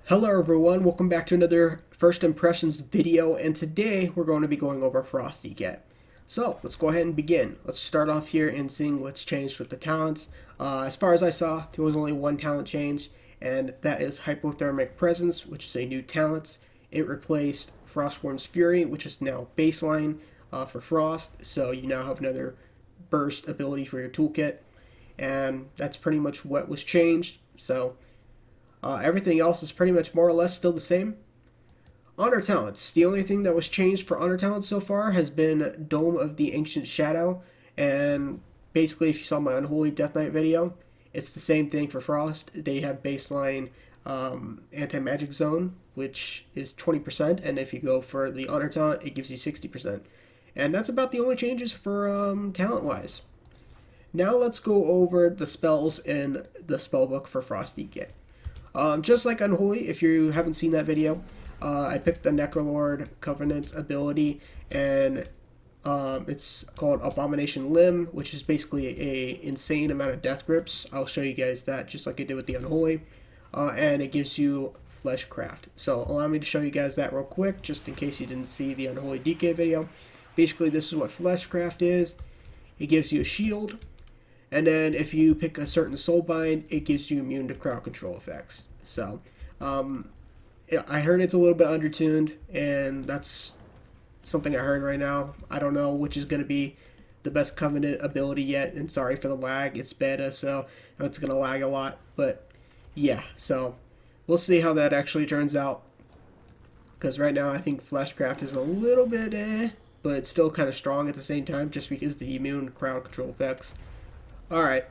Hello everyone, welcome back to another First Impressions video, and today we're going to be going over Frosty Cat. So, let's go ahead and begin. Let's start off here and seeing what's changed with the talents. As far as I saw, there was only one talent change, and that is Hypothermic Presence, which is a new talent. It replaced Frostworm's Fury, which is now baseline for Frost, so you now have another burst ability for your toolkit, and that's pretty much what was changed. So, everything else is pretty much more or less still the same. Honor talents. The only thing that was changed for honor talents so far has been Dome of the Ancient Shadow, and basically, if you saw my Unholy Death Knight video, it's the same thing for Frost. They have baseline anti-magic zone, which is 20%, and if you go for the honor talent, it gives you 60%. And that's about the only changes for talent-wise. Now let's go over the spells in the spellbook for Frost DK. Just like Unholy, if you haven't seen that video, I picked the Necrolord Covenant ability, and it's called Abomination Limb, which is basically a insane amount of death grips. I'll show you guys that just like I did with the Unholy, and it gives you Fleshcraft. So allow me to show you guys that real quick, just in case you didn't see the Unholy DK video. Basically, this is what Fleshcraft is. It gives you a shield. And then if you pick a certain soulbind, it gives you immune to crowd control effects. So, I heard it's a little bit undertuned, and that's something I heard right now. I don't know which is going to be the best Covenant ability yet, and sorry for the lag. It's beta, so it's going to lag a lot. But, yeah, so we'll see how that actually turns out. Because right now I think Fleshcraft is a little bit but it's still kind of strong at the same time, just because of the immune crowd control effects. Alright,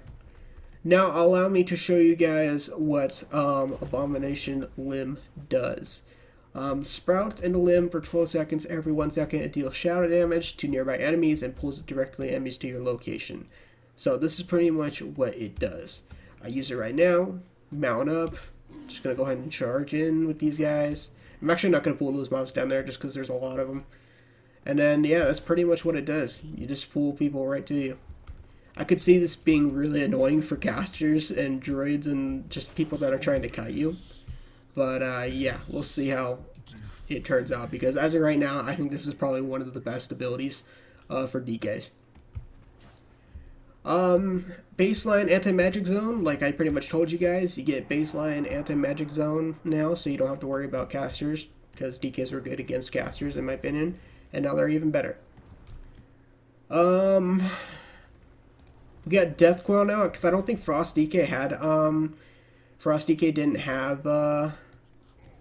now allow me to show you guys what Abomination Limb does. Sprouts in the limb for 12 seconds every 1 second. It deals shadow damage to nearby enemies and pulls directly enemies to your location. So this is pretty much what it does. I use it right now, mount up, just going to go ahead and charge in with these guys. I'm actually not going to pull those mobs down there just because there's a lot of them. And then, yeah, that's pretty much what it does. You just pull people right to you. I could see this being really annoying for casters and druids and just people that are trying to kite you. But yeah, we'll see how it turns out, because as of right now, I think this is probably one of the best abilities for DKs. Baseline anti-magic zone, like I pretty much told you guys, you get baseline anti-magic zone now, so you don't have to worry about casters, because DKs were good against casters in my opinion, and now they're even better. We got Death Coil now, because I don't think Frost DK had, Frost DK didn't have,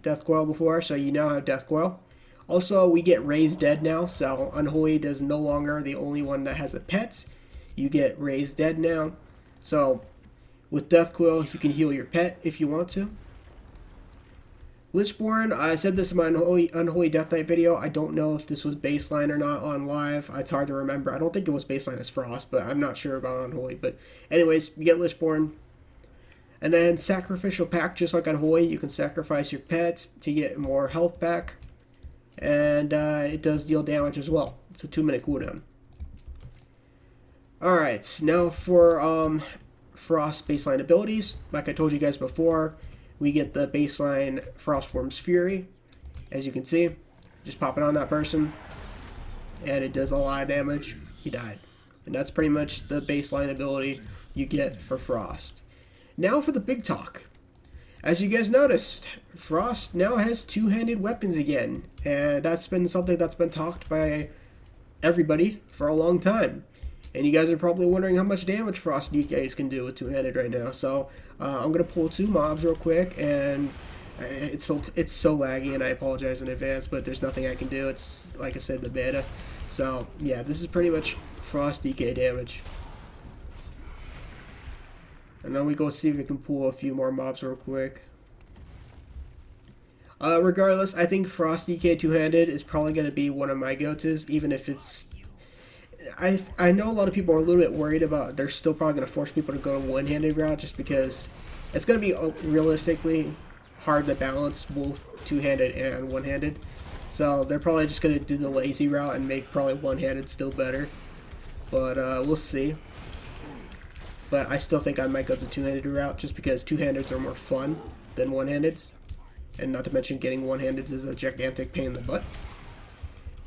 Death Coil before, so you now have Death Coil. Also, we get Raised Dead now, so Unholy is no longer the only one that has a pet. You get Raised Dead now. So, with Death Coil, you can heal your pet if you want to. Lichborn, I said this in my Unholy Death Knight video. I don't know if this was baseline or not on live. It's hard to remember. I don't think it was baseline as Frost, but I'm not sure about Unholy. But anyways, you get Lichborn. And then Sacrificial Pact, just like Unholy, you can sacrifice your pets to get more health back. And it does deal damage as well. It's a 2-minute cooldown. Alright, now for Frost baseline abilities. Like I told you guys before, we get the baseline Frostworm's Fury. As you can see, just pop it on that person, and it does a lot of damage. He died. And that's pretty much the baseline ability you get for Frost. Now for the big talk. As you guys noticed, Frost now has two-handed weapons again, and that's been something that's been talked by everybody for a long time. And you guys are probably wondering how much damage Frost DKs can do with two-handed right now. So I'm going to pull two mobs real quick, and it's so laggy, and I apologize in advance, but there's nothing I can do. It's, like I said, the beta. So yeah, this is pretty much Frost DK damage. And then we go see if we can pull a few more mobs real quick. Regardless, I think Frost DK two-handed is probably going to be one of my go-tos, even if it's... I know a lot of people are a little bit worried about they're still probably going to force people to go one-handed route, just because it's going to be realistically hard to balance both two-handed and one-handed. So they're probably just going to do the lazy route and make probably one-handed still better. But we'll see. But I still think I might go the two-handed route, just because two-handeds are more fun than one-handeds. and not to mention getting one-handed is a gigantic pain in the butt.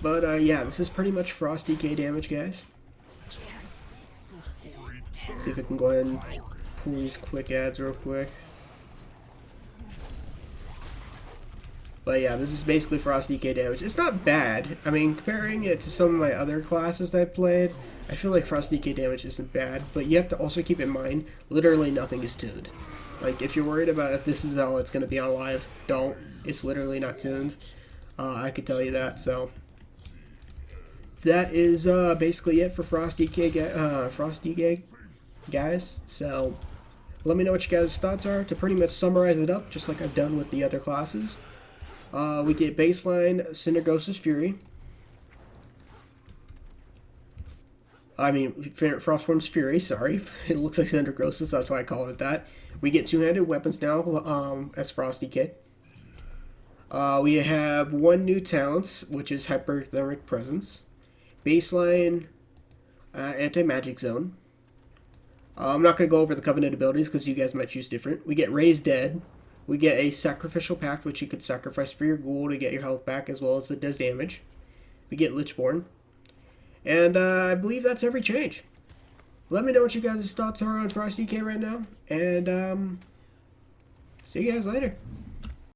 But yeah, this is pretty much Frost DK damage, guys. See if I can go ahead and pull these quick adds real quick. But yeah, this is basically Frost DK damage. It's not bad. I mean, comparing it to some of my other classes I played, I feel like Frost DK damage isn't bad. But you have to also keep in mind, literally nothing is tuned. Like, if you're worried about if this is how it's going to be on live, don't. It's literally not tuned. I could tell you that, so... That is basically it for Frost DK, guys. So, let me know what you guys' thoughts are. To pretty much summarize it up, just like I've done with the other classes. We get baseline Cinderghost's Fury. I mean, Frostworm's Fury, sorry. It looks like Cinderghost's, that's why I call it that. We get two-handed weapons now as Frost DK. We have one new talent, which is Hyperthermic Presence. Baseline Anti-Magic Zone. I'm not going to go over the Covenant abilities because you guys might choose different. We get Raised Dead. We get a Sacrificial Pact, which you could sacrifice for your ghoul to get your health back, as well as it does damage. We get Lichborn. And I believe that's every change. Let me know what you guys' thoughts are on Frost DK right now. And see you guys later.